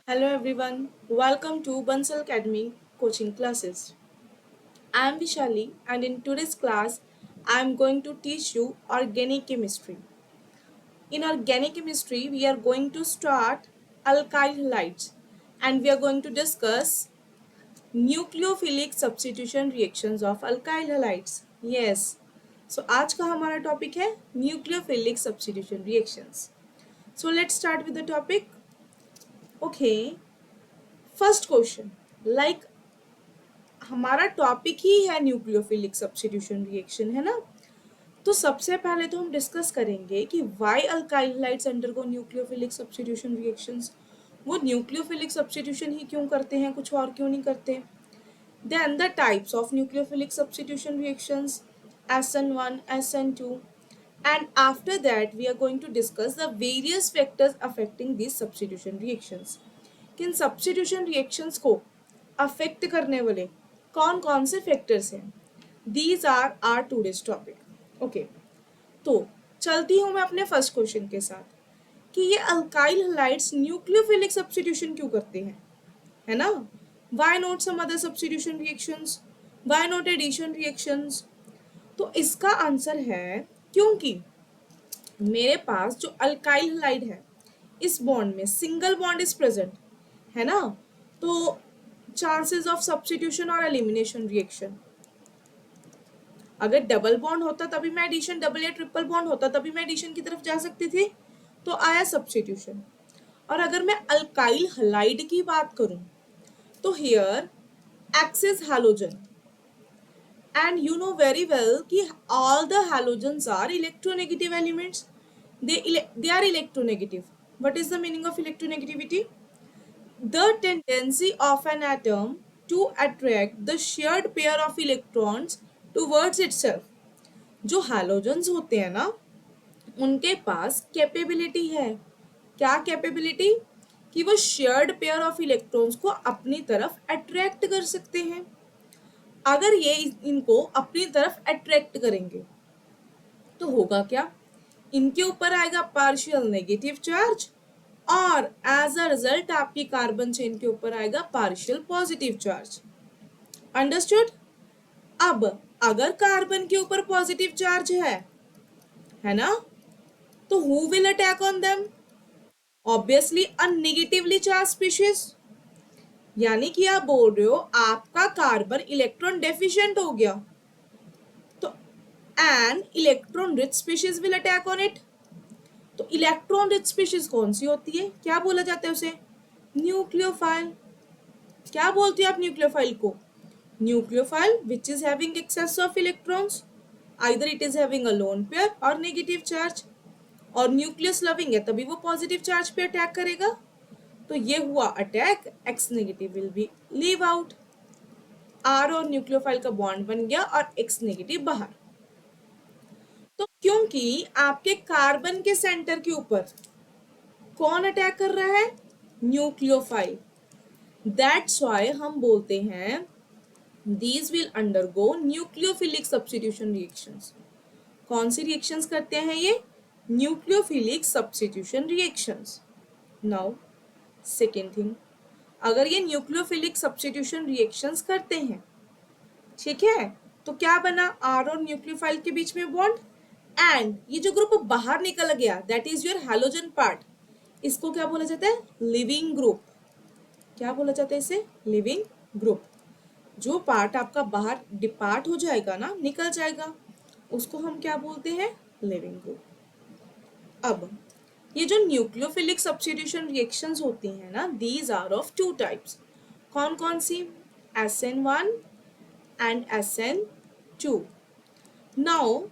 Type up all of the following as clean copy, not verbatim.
Hello everyone, welcome to Bansal Academy coaching classes. I am Vishali and in today's class I am going to teach you organic chemistry. In organic chemistry we are going to start alkyl halides and we are going to discuss nucleophilic substitution reactions of alkyl halides. Yes. So आज का हमारा topic है nucleophilic substitution reactions. So let's start with the topic. Okay. First question. Like हमारा topic ही है nucleophilic substitution reaction है ना। तो सबसे पहले तो हम डिस्कस करेंगे कि why alkyl halides undergo nucleophilic substitution reactions. वो न्यूक्लियोफिलिक सब्स्टिट्यूशन ही क्यों करते हैं, कुछ और क्यों नहीं करते। Then the types of nucleophilic substitution reactions SN1 SN2 and after that we are going to discuss the various factors affecting these substitution reactions। किन सब्स्टिट्यूशन रिएक्शंस को अफेक्ट करने वाले कौन कौन से फैक्टर्स हैं, these are are today's topic. Okay, तो चलती हूँ मैं अपने फर्स्ट क्वेश्चन के साथ कि ये अल्काइल हलाइड्स न्यूक्लियोफिलिक सब्स्टिट्यूशन क्यों करते हैं, है ना। Why not some other substitution reactions, why not addition reactions. तो इसका आंसर है क्योंकि मेरे पास जो अल्काइल हलाइड है इस बॉन्ड में सिंगल बॉन्ड इज प्रेजेंट, है ना। तो चांसेस ऑफ सब्स्टिट्यूशन और एलिमिनेशन रिएक्शन, अगर डबल बॉन्ड होता तभी मैं एडिशन, डबल या ट्रिपल बॉन्ड होता तभी मैं एडिशन की तरफ जा सकती थी, तो आया सब्स्टिट्यूशन। और अगर मैं अल्काइल हलाइड की बात करूं तो here x is halogen and you know very well कि all the halogens are electronegative elements, they are electronegative। what is the meaning of electronegativity? The tendency of an atom to attract the shared pair of electrons towards itself। जो halogens होते हैं ना उनके पास capability है, क्या capability, कि वो shared pair of electrons को अपनी तरफ अट्रैक्ट कर सकते हैं। अगर ये इनको अपनी तरफ अट्रैक्ट करेंगे तो होगा क्या, इनके ऊपर आएगा पार्शियल नेगेटिव चार्ज और एज अ रिजल्ट आपकी कार्बन चेन के ऊपर आएगा पार्शियल पॉजिटिव चार्ज। अंडरस्टूड। अब अगर कार्बन के ऊपर पॉजिटिव चार्ज है ना, तो who will attack on them, obviously a negatively charge species. यानी कि आप बोल रहे हो आपका कार्बन इलेक्ट्रॉन डेफिशिएंट हो गया, तो an electron rich species will attack on it. तो इलेक्ट्रॉन रिच स्पीशीज कौन सी होती है, क्या बोला जाता है उसे, न्यूक्लियोफाइल। क्या बोलते हैं आप न्यूक्लियोफाइल को, nucleophile which is having excess of electrons, either it is having a lone pair और नेगेटिव चार्ज, और न्यूक्लियस लविंग है तभी वो पॉजिटिव चार्ज पे अटैक करेगा। तो ये हुआ attack, X negative will be leave out, R और न्यूक्लियोफाइल का बॉन्ड बन गया और एक्स नेगेटिव बाहर। तो क्योंकि आपके कार्बन के सेंटर के ऊपर कौन अटैक कर रहा है, न्यूक्लियोफाइल, दैट्स व्हाई हम बोलते हैं these will undergo nucleophilic substitution reactions। कौन सी रिएक्शंस करते हैं ये, nucleophilic substitution reactions. Now second thing, अगर ये न्यूक्लियोफिलिक सब्स्टिट्यूशन रिएक्शंस करते हैं, ठीक है, तो क्या बना, आर और न्यूक्लियोफाइल के बीच में बॉन्ड, एंड ये जो ग्रुप बाहर निकल गया that is your halogen part, इसको क्या बोला जाता है, लिविंग ग्रुप। क्या बोला जाता है इसे, लिविंग ग्रुप। जो पार्ट आपका बाहर डिपार्ट हो जाएगा ना, निकल जाएगा, उसको हम क्या बोलते हैं, लिविंग ग्रुप। अब ये जो न्यूक्लियोफिलिक सब्स्टिट्यूशन रिएक्शंस होती हैं ना, these are of two types. कौन कौन सी, SN1 एंड SN2। नाउ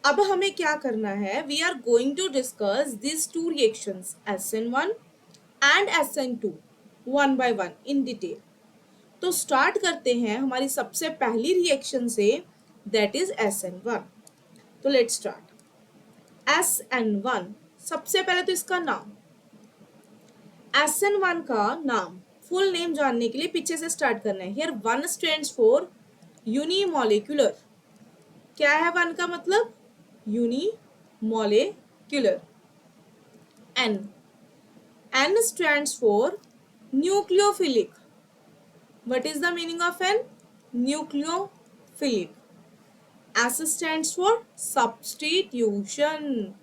अब हमें क्या करना है, we are going to discuss this two reactions SN1 and SN2 one by one in detail. तो स्टार्ट करते हैं हमारी सबसे पहली रिएक्शन से, दैट इज SN1। तो लेट्स स्टार्ट। SN1, सबसे पहले तो इसका नाम, SN1 का नाम, फुल नेम जानने के लिए पीछे से स्टार्ट करना है। Here one stands for unimolecular. क्या है वन का मतलब, unimolecular. N, N stands for nucleophilic. What is the meaning of N? Nucleophilic. S stands for substitution.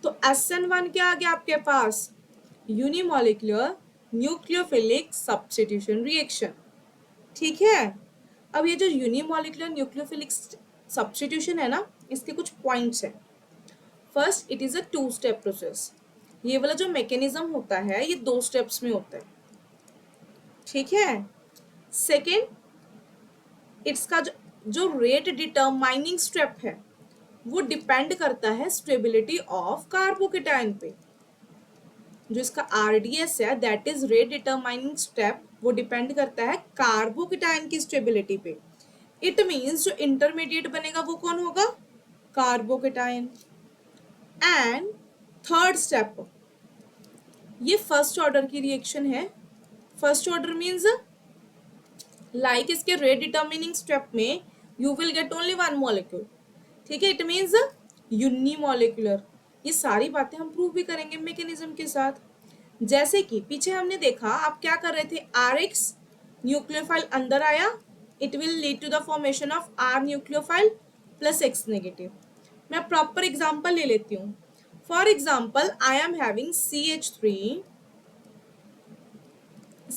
तो SN1 क्या आ गया आपके पास? Unimolecular nucleophilic substitution reaction. ठीक है. अब ये जो यूनिमोलिकुलर न्यूक्लियोफिलिक सब्स्टिट्यूशन है ना, इसके कुछ पॉइंट्स हैं. First, it is a 2 step process. ये वाला जो मैकेनिज्म होता है ये 2 स्टेप्स में होता है. ठीक है. सेकेंड, इसका जो रेट डिटरमाइनिंग स्टेप है वो डिपेंड करता है स्टेबिलिटी ऑफ कार्बोकेटाइन पे. जो इसका आरडीएस है, that is rate determining step, वो डिपेंड करता है कार्बोकेटाइन की स्टेबिलिटी पे. इट मींस जो इंटरमीडिएट बनेगा वो कौन होगा? कार्बोकेटाइन. एंड थर्ड स्टेप, ये फर्स्ट ऑर्डर की रिएक्शन है. फर्स्ट ऑर्डर मींस लाइक इसके रेट डिटरमिनिंग स्टेप में you will get only 1 molecule. ठीक है. It means unimolecular. ये सारी बातें हम प्रूव भी करेंगे मैकेनिज्म के साथ. जैसे कि पीछे हमने देखा, आप क्या कर रहे थे, RX न्यूक्लियोफाइल अंदर आया, it will lead to the formation of R nucleophile plus X negative. मैं प्रॉपर एग्जांपल ले लेती हूँ. For example, I am having CH3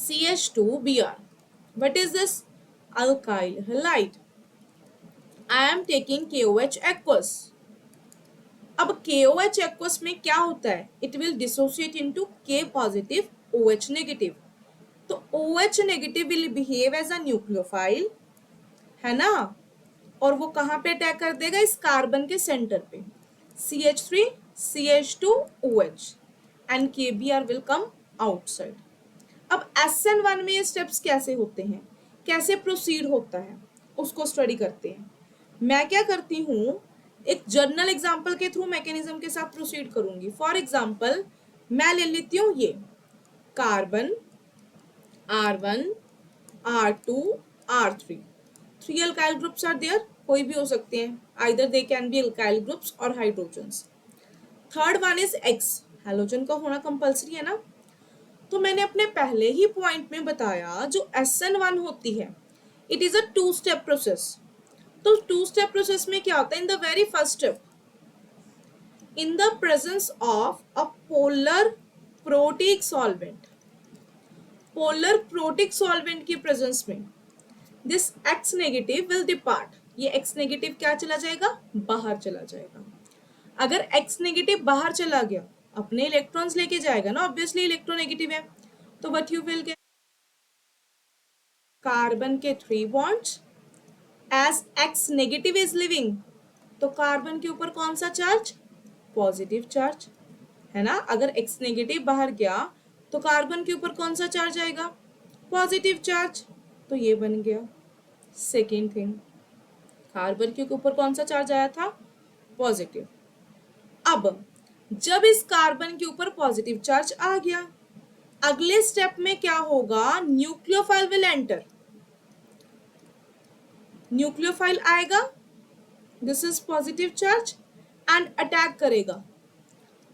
CH2Br. What is this? Alkyl halide. I am taking KOH aqueous. अब KOH aqueous में क्या होता है? It will dissociate into K positive OH negative. तो OH negative will behave as a nucleophile, है ना? और वो कहाँ पे अटैक कर देगा? इस कार्बन के सेंटर पे. CH3 CH2OH and KBr will come outside. अब SN1 में ये स्टेप्स कैसे होते हैं, कैसे प्रोसीड होता है, उसको स्टडी करते हैं. मैं क्या करती हूँ, एक जर्नल एग्जांपल के थ्रू मैकेनिज्म के साथ प्रोसीड करूंगी. फॉर एग्जांपल, मैं ले लेती हूँ ये carbon R1 R2 R3. 3 alkyl groups are there. कोई भी हो सकते हैं, either they can be alkyl groups और hydrogens. Third one is X. Halogen का होना कंपल्सरी है ना. तो मैंने अपने पहले ही पॉइंट में बताया, जो SN1 होती है it is a 2 step process. तो 2 स्टेप प्रोसेस में क्या होता है? In the very first step, in the presence of a polar protic solvent, polar protic solvent की प्रेजेंस में this X negative will depart. ये X नेगेटिव क्या चला जाएगा? बाहर चला जाएगा. अगर X नेगेटिव बाहर चला गया, अपने इलेक्ट्रॉन्स लेके जाएगा ना, ऑब्वियसली इलेक्ट्रोनेगेटिव है, तो what you will get? Carbon के 3 bonds. As X negative is leaving, तो कार्बन के ऊपर कौन सा चार्ज? पॉजिटिव चार्ज, है ना. अगर X नेगेटिव बाहर गया तो कार्बन के ऊपर कौन सा चार्ज आएगा? Positive charge. तो ये बन गया सेकेंड थिंग. कार्बन के ऊपर कौन सा चार्ज आया था? पॉजिटिव. अब जब इस कार्बन के ऊपर पॉजिटिव चार्ज आ गया, अगले स्टेप में क्या होगा? Nucleophile will enter. न्यूक्लियोफाइल आएगा, this is positive charge, and attack करेगा.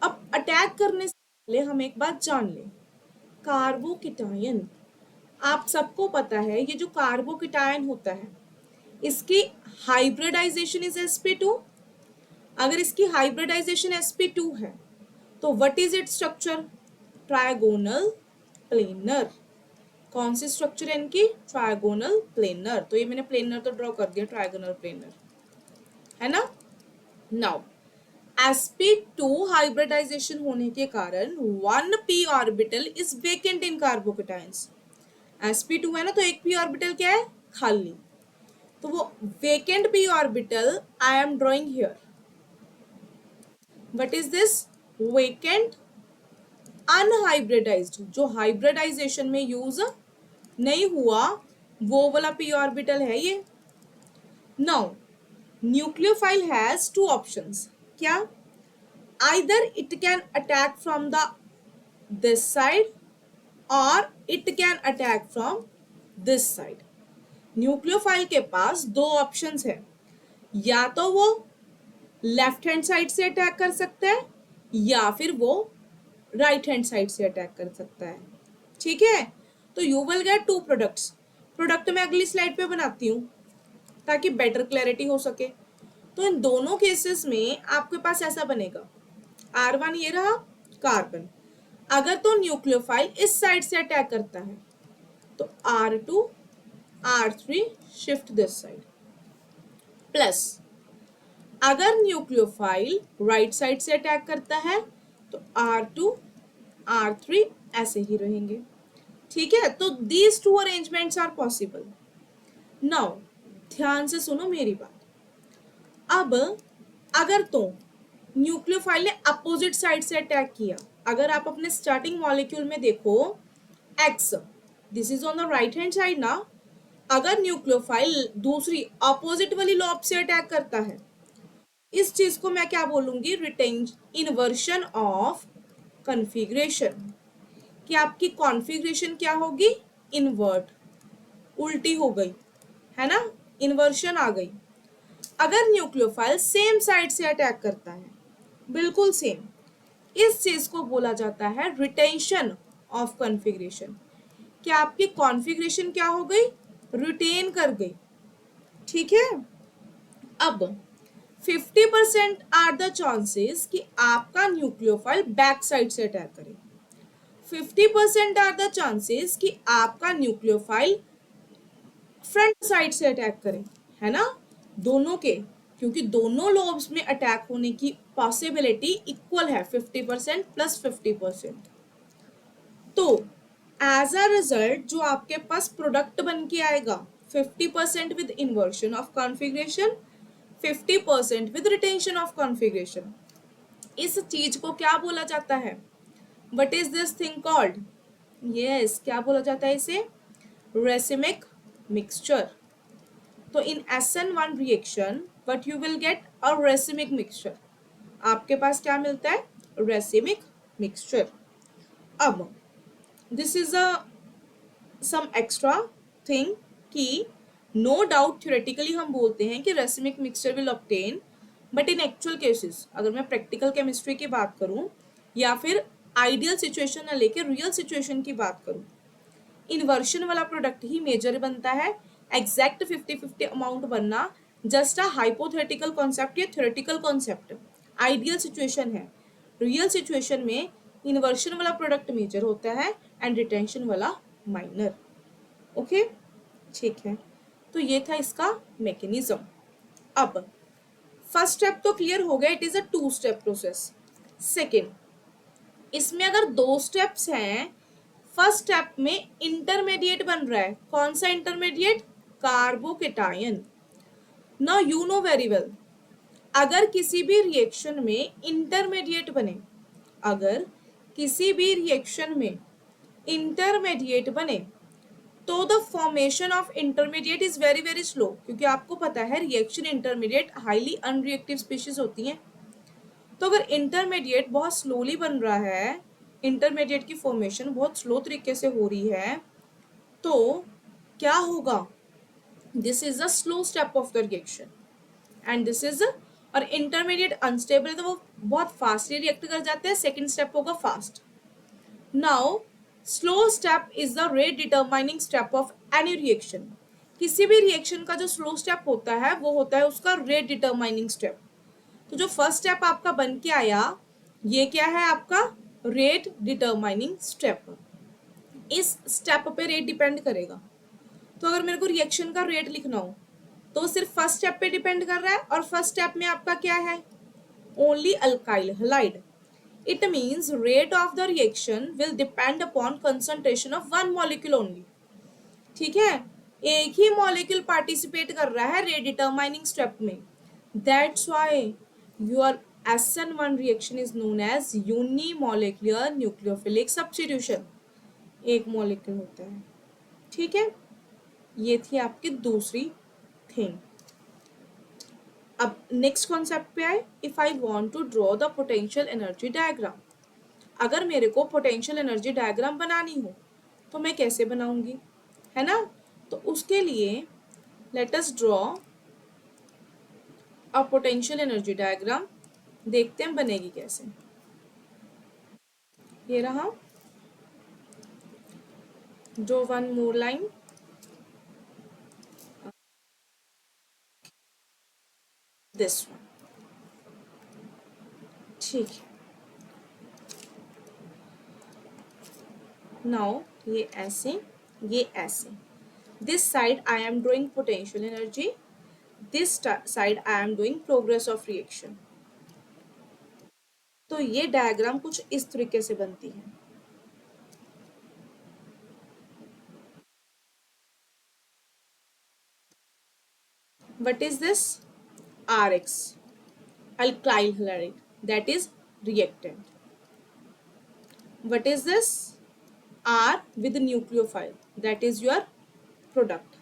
अब अटैक करने से पहले हम एक बात जान लें, कार्बोकेटायन, आप सबको पता है ये जो कार्बोकेटायन होता है इसकी हाइब्रिडाइजेशन इज sp2. अगर इसकी हाइब्रिडाइजेशन sp2 है तो what is it structure? Trigonal planar. कौन सी स्ट्रक्चर है इनकी? Trigonal planar. तो ये मैंने प्लेनर तो ड्रॉ कर दिया, ट्रायगोनल प्लेनर, है ना. नाउ sp2 हाइब्रिडाइजेशन होने के कारण 1p orbital is vacant in carbocations. sp2 है ना, तो एक p ऑर्बिटल क्या है? खाली. तो वो vacant p orbital I am drawing here. What is this? Vacant unhybridized, जो हाइब्रिडाइजेशन में यूज नहीं हुआ वो वाला p ऑर्बिटल है ये. Now nucleophile has 2 options. क्या? Either it can attack from the this side और it can attack from this side. Nucleophile के पास 2 ऑप्शंस है, या तो वो लेफ्ट हैंड साइड से अटैक कर सकता है या फिर वो राइट हैंड साइड से अटैक कर सकता है। ठीक है, तो you will get two products. Product मैं अगली स्लाइड पे बनाती हूँ ताकि बेटर क्लैरिटी हो सके। तो इन दोनों केसेस में आपके पास ऐसा बनेगा, R1 ये रहा कार्बन, अगर तो न्यूक्लियोफाइल इस साइड से अटैक करता है तो R2 R3 shift this side, plus अगर न्यूक्लियोफाइल राइट साइड से अटैक करता है तो R2 R3 ऐसे ही रहेंगे। ठीक है, तो these two arrangements are possible. Now ध्यान से सुनो मेरी बात। अब अगर तो न्यूक्लियोफाइल ने अपोजिट साइड से अटैक किया, अगर आप अपने स्टार्टिंग मॉलिक्यूल में देखो x, this is on the right hand side ना, अगर न्यूक्लियोफाइल दूसरी अपोजिट वाली लॉब से अटैक करता है, इस चीज को मैं क्या बोलूंगी, रिटेन इनवर्शन ऑफ कॉन्फ़िगरेशन, कि आपकी कॉन्फ़िगरेशन क्या होगी, इन्वर्ट, उल्टी हो गई है ना, इन्वर्शन आ गई। अगर न्यूक्लियोफाइल सेम साइड से अटैक करता है, बिल्कुल सेम, इस चीज को बोला जाता है रिटेंशन ऑफ कॉन्फ़िगरेशन, कि आपकी कॉन्फ़िगरेशन क्या हो गई, रिटेन कर गई। ठीक है, अब 50% आर द चांसेस कि आपका न्यूक्लियोफाइल बैक साइड से अटैक करे, 50% आर द चांसेस कि आपका न्यूक्लियोफाइल फ्रंट साइड से अटैक करे, है ना, दोनों के, क्योंकि दोनों लोब्स में अटैक होने की पॉसिबिलिटी इक्वल है, 50% प्लस 50%। तो एज अ रिजल्ट जो आपके पास प्रोडक्ट बन के आएगा, 50% with inversion of configuration, 50% with retention of configuration, इस चीज को क्या बोला जाता है, what is this thing called, yes क्या बोला जाता है इसे, रेसिमिक मिक्सचर। तो in SN1 reaction what you will get a racemic mixture, आपके पास क्या मिलता है, रेसिमिक मिक्सचर। अब this is a some extra thing कि नो डाउट थ्योरेटिकली हम बोलते हैं कि racemic mixture will obtain, but in actual cases अगर मैं प्रैक्टिकल केमिस्ट्री की बात करूं या फिर आइडियल सिचुएशन ना लेके रियल सिचुएशन की बात करूं, इन्वर्शन वाला प्रोडक्ट ही मेजर बनता है। एग्जैक्ट 50-50 अमाउंट बनना जस्ट अ हाइपोथेटिकल कॉन्सेप्ट या थ्योरेटिकल कॉन्सेप्ट, आइडियल सिचुएशन है। रियल सिचुएशन में इन्वर्शन वाला प्रोडक्ट मेजर होता है एंड रिटेंशन वाला माइनर। ओके, ठीक है, तो ये था इसका मैकेनिज्म। अब फर्स्ट स्टेप तो क्लियर हो गया, it is a 2 step process. Second, इसमें अगर 2 स्टेप्स हैं, फर्स्ट स्टेप में इंटरमीडिएट बन रहा है, कौन सा intermediate, carbocation. Now you know very well, अगर किसी भी रिएक्शन में इंटरमीडिएट बने, अगर किसी भी रिएक्शन में इंटरमीडिएट बने तो the formation of intermediate is very very slow, क्योंकि आपको पता है reaction intermediate highly unreactive species होती हैं। तो अगर इंटरमीडिएट बहुत स्लोली बन रहा है, इंटरमीडिएट की फॉर्मेशन बहुत स्लो तरीके से हो रही है, तो क्या होगा, this is the slow step of the reaction and this is, और इंटरमीडिएट अनस्टेबल है तो वो बहुत फास्टली रिएक्ट कर जाते हैं, सेकेंड स्टेप होगा fast. Now slow step is the rate determining step of any reaction, किसी भी रिएक्शन का जो स्लो स्टेप होता है वो होता है उसका रेट डिटरमाइनिंग स्टेप। तो जो फर्स्ट स्टेप आपका बन के आया, ये क्या है आपका रेट डिटरमाइनिंग स्टेप, इस स्टेप पे रेट डिपेंड करेगा। तो अगर मेरे को रिएक्शन का रेट लिखना हो तो सिर्फ फर्स्ट स्टेप पे डिपेंड कर रहा है, और फर्स्ट स्टेप में आपका क्या है, only alkyl halide. It means rate of the reaction will depend upon concentration of one molecule only. ठीक है, एक ही मॉलिक्यूल पार्टिसिपेट कर रहा है रेट डिटरमाइनिंग स्टेप में, that's why your SN1 reaction is known as unimolecular nucleophilic substitution, एक molecule होता है। ठीक है, ये थी आपकी दूसरी थिंग। अब नेक्स्ट कॉन्सेप्ट पे आए, if I want to draw the potential energy diagram, अगर मेरे को पोटेंशियल एनर्जी डायग्राम बनानी हो तो मैं कैसे बनाऊंगी, है ना, तो उसके लिए let us draw a potential energy diagram, देखते हैं बनेगी कैसे। ये रहा, draw one more line, this one. ठीक है, नाउ ये ऐसे, ये ऐसे, this side I am drawing potential energy, this side I am doing progress of reaction. तो ये डायग्राम कुछ इस तरीके से बनती है। What is this? Rx, alkyl halide, that is reactant. What is this? R with nucleophile, that is your product.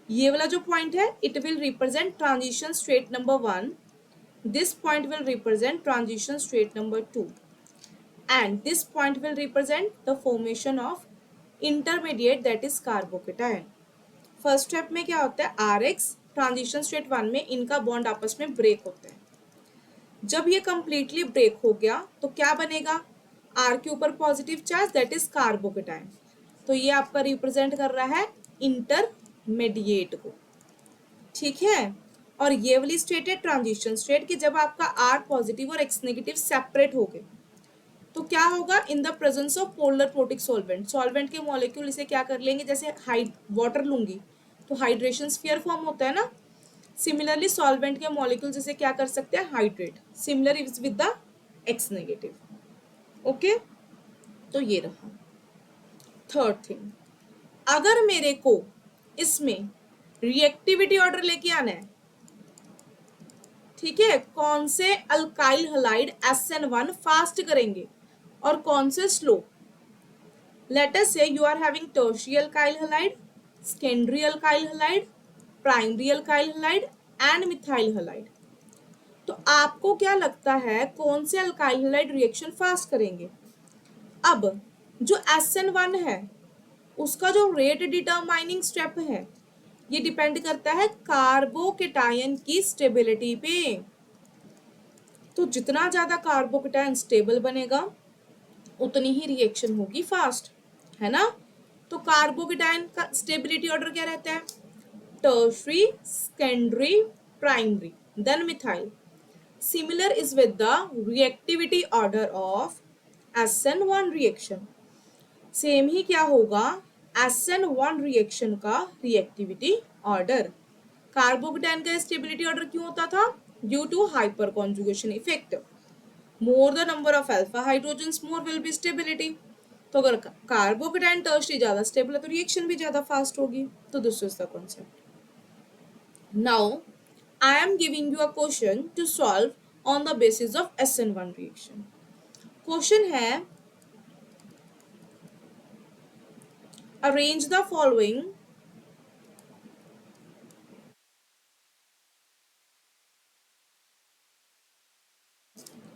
ये वाला जो पॉइंट है, it will represent transition state number 1, this point will represent transition state number 2, and this point will represent the formation of intermediate, that is carbocation. First step में क्या होता है? Are x transition state 1 में इनका bond आपस में break होता है। जब ये कंप्लीटली ब्रेक हो गया तो क्या बनेगा? आर के ऊपर positive charge, that is carbocation. तो ये आपका रिप्रेजेंट कर रहा है इंटरमीडिएट को। ठीक है, और ये वाली स्टेट है ट्रांजिशन स्टेट की, जब आपका आर पॉजिटिव और एक्स नेगेटिव सेपरेट हो गए तो क्या होगा? In the presence of polar protic solvent, solvent के मॉलिक्यूल इसे क्या कर लेंगे? जैसे वाटर लूंगी तो हाइड्रेशन स्फीयर फॉर्म होता है ना, सिमिलरली सॉल्वेंट के मॉलिक्यूल जैसे क्या कर सकते हैं? Hydrate. Similar is with the x negative. Okay, तो ये रहा थर्ड थिंग। अगर मेरे को इसमें रिएक्टिविटी ऑर्डर लेके आना है, ठीक है, कौन से अल्काइल हलाइड SN1 फास्ट करेंगे और कौन से slow? Let us say you are having tertiary alkyl halide, secondary alkyl halide, primary alkyl halide and methyl halide. तो आपको क्या लगता है कौन से अल्काइल हलाइड रिएक्शन फास्ट करेंगे? अब जो SN1 है उसका जो रेट डिटरमाइनिंग स्टेप है, ये डिपेंड करता है कार्बोकेटायन की स्टेबिलिटी पे। तो जितना ज्यादा कार्बोकेटायन स्टेबल बनेगा उतनी ही रिएक्शन होगी फास्ट, है ना? तो कार्बोकेटायन का स्टेबिलिटी ऑर्डर क्या रहता है? Tertiary, secondary, primary, then methyl. Similar is with the reactivity order of SN1 reaction. Same ही क्या होगा SN1 रिएक्शन का रिएक्टिविटी ऑर्डर। कार्बोकेटायन का स्टेबिलिटी ऑर्डर क्यों होता था? Due to hyperconjugation effect. More the number of alpha hydrogens more will be stability. तो अगर कार्बोकेटायन टर्शरी ज्यादा स्टेबल है तो रिएक्शन भी ज्यादा फास्ट होगी। तो this is the concept. Now I am giving you a question to solve on the basis of SN1 reaction. Question है, arrange the following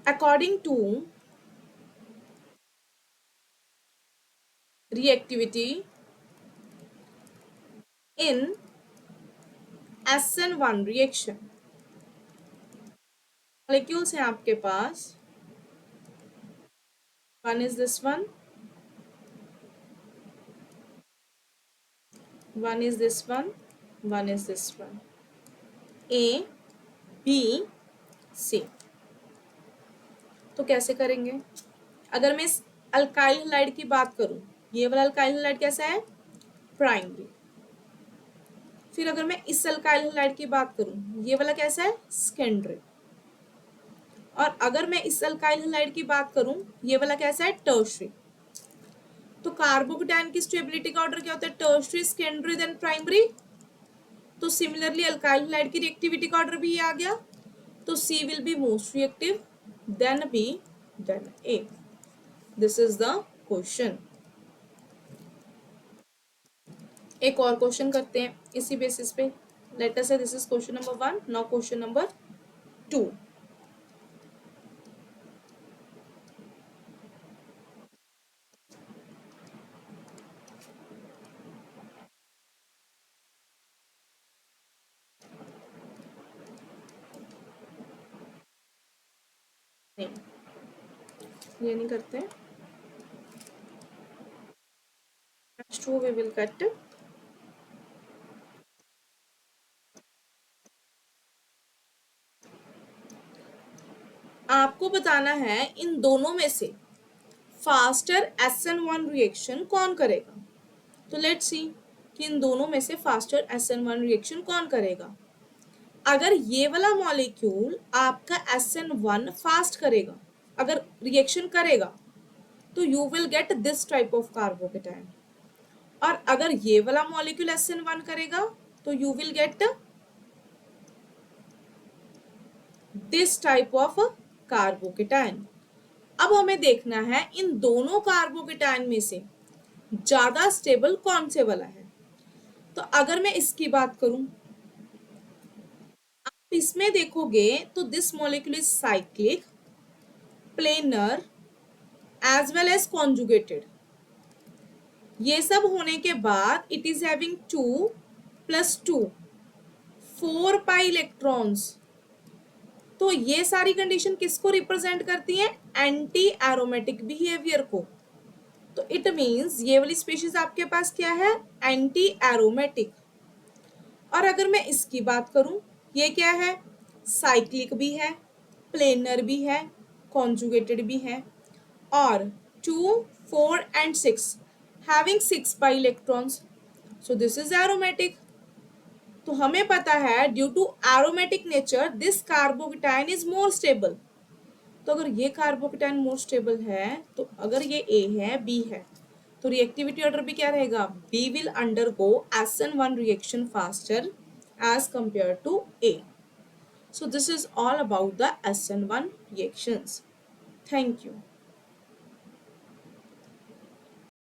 according to reactivity in SN1 reaction। molecules हैं आपके पास, one is this one, one is this one, one is this one, A, B, C। तो कैसे करेंगे? अगर मैं इस alkyl halide की बात करूं, ये वाला अल्काइल हलाइड कैसा है? प्राइमरी। फिर अगर मैं इस अल्काइल हलाइड की बात करूं, ये वाला कैसा है? सेकेंडरी। और अगर मैं इस अल्काइल हलाइड की बात करूं, ये वाला कैसा है? टर्शरी। तो कार्बोकेटायन की स्टेबिलिटी का ऑर्डर क्या होता है? Tertiary, secondary, then primary. तो सिमिलरली अल्काइल हलाइड की रिएक्टिविटी का ऑर्डर भी ये आ गया। तो C will be most reactive, then B, then A। This is the question. एक और क्वेश्चन करते हैं इसी बेसिस पे। लेट अस से this is question number 1, now question number 2। ये नहीं करते हैं. H2O we will get. आपको बताना है इन दोनों में से फास्टर SN1 रिएक्शन कौन करेगा. तो लेट्स सी कि इन दोनों में से फास्टर SN1 रिएक्शन कौन करेगा. अगर ये वाला मॉलिक्यूल आपका SN1 फास्ट करेगा, अगर रिएक्शन करेगा, तो you will get this type of carbocation. और अगर ये वाला मॉलिक्यूल SN1 करेगा तो you will get this type of carbocation. अब हमें देखना है इन दोनों कार्बोकेटाइन में से ज्यादा स्टेबल कौन से वाला है. तो अगर मैं इसकी बात करूं, आप इसमें देखोगे तो this molecule is cyclic, planar as well as conjugated. ये सब होने के बाद it is having 2 + 2 4 pi electrons. तो ये सारी कंडीशन किसको रिप्रेजेंट करती है, एंटी एरोमेटिक बिहेवियर को. तो इट मींस ये वाली स्पीशीज आपके पास क्या है, एंटी एरोमेटिक. और अगर मैं इसकी बात करूं, ये क्या है, साइक्लिक भी है, प्लेनर भी है, कॉन्जुगेटेड भी है, और 2, 4 and 6 having 6 pi electrons. So this is aromatic. तो हमें पता है due to aromatic nature this carbocation is more stable. तो अगर ये कार्बोकेटाइन मोर स्टेबल है, तो अगर ये ए है, बी है, तो रिएक्टिविटी ऑर्डर भी क्या रहेगा, B will undergo SN1 reaction faster as compared to A. So this is all about the SN1 reactions. Thank you.